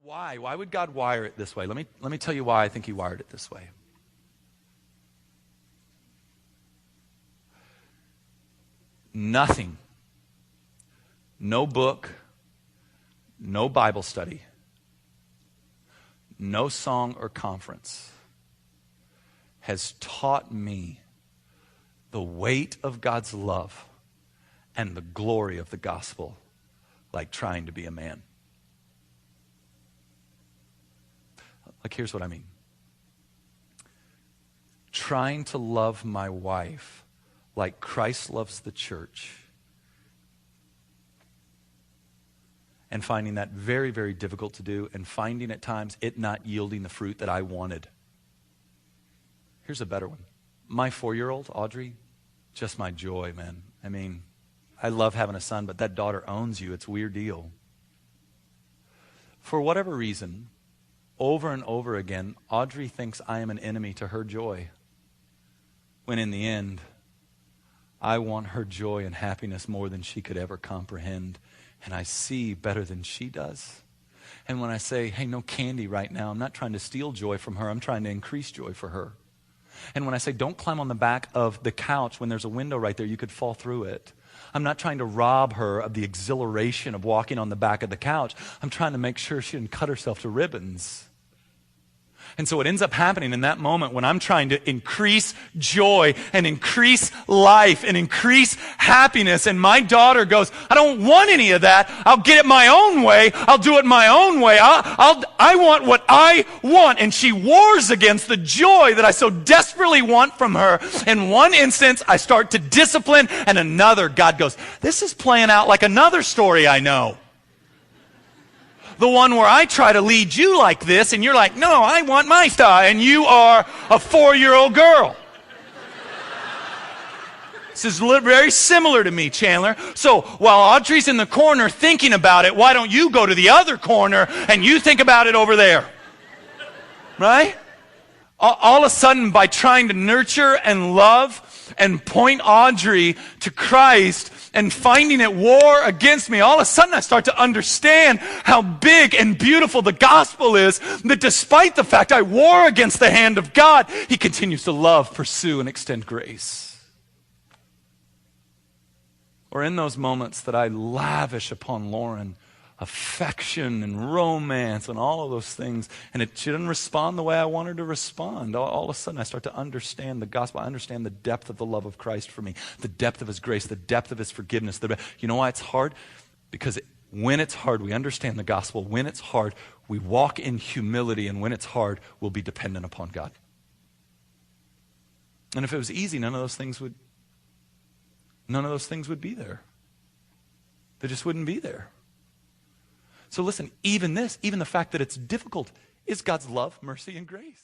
Why? Why would God wire it this way? Let me tell you why I think he wired it this way. Nothing, no book, no Bible study, no song or conference has taught me the weight of God's love and the glory of the gospel like trying to be a man. Like, here's what I mean. Trying to love my wife like Christ loves the church, and finding that very, very difficult to do, and finding at times it not yielding the fruit that I wanted. Here's a better one. My 4-year-old, Audrey, just my joy, man. I mean, I love having a son, but that daughter owns you. It's a weird deal. For whatever reason, over and over again, Audrey thinks I am an enemy to her joy, when in the end, I want her joy and happiness more than she could ever comprehend. And I see better than she does. And when I say, hey, no candy right now, I'm not trying to steal joy from her. I'm trying to increase joy for her. And when I say, don't climb on the back of the couch when there's a window right there, you could fall through it. I'm not trying to rob her of the exhilaration of walking on the back of the couch. I'm trying to make sure she didn't cut herself to ribbons. And so what ends up happening in that moment when I'm trying to increase joy and increase life and increase happiness, and my daughter goes, I don't want any of that. I'll get it my own way. I'll do it my own way. I want what I want. And she wars against the joy that I so desperately want from her. In one instance, I start to discipline, and another, God goes, this is playing out like another story I know. The one where I try to lead you like this, and you're like, no, I want my style, and you are a 4-year-old girl. This is very similar to me, Chandler. So while Audrey's in the corner thinking about it, why don't you go to the other corner and you think about it over there? Right? All of a sudden, by trying to nurture and love and point Audrey to Christ and finding it war against me, all of a sudden I start to understand how big and beautiful the gospel is, that despite the fact I war against the hand of God, he continues to love, pursue, and extend grace. Or in those moments that I lavish upon Lauren affection and romance and all of those things, and she didn't respond the way I want her to respond, all of a sudden I start to understand the gospel. I understand the depth of the love of Christ for me, the depth of his grace, the depth of his forgiveness. You know why it's hard? Because when it's hard, we understand the gospel. When it's hard, we walk in humility, and when it's hard, we'll be dependent upon God. And if it was easy, none of those things would be there. They just wouldn't be there. So listen, even the fact that it's difficult is God's love, mercy, and grace.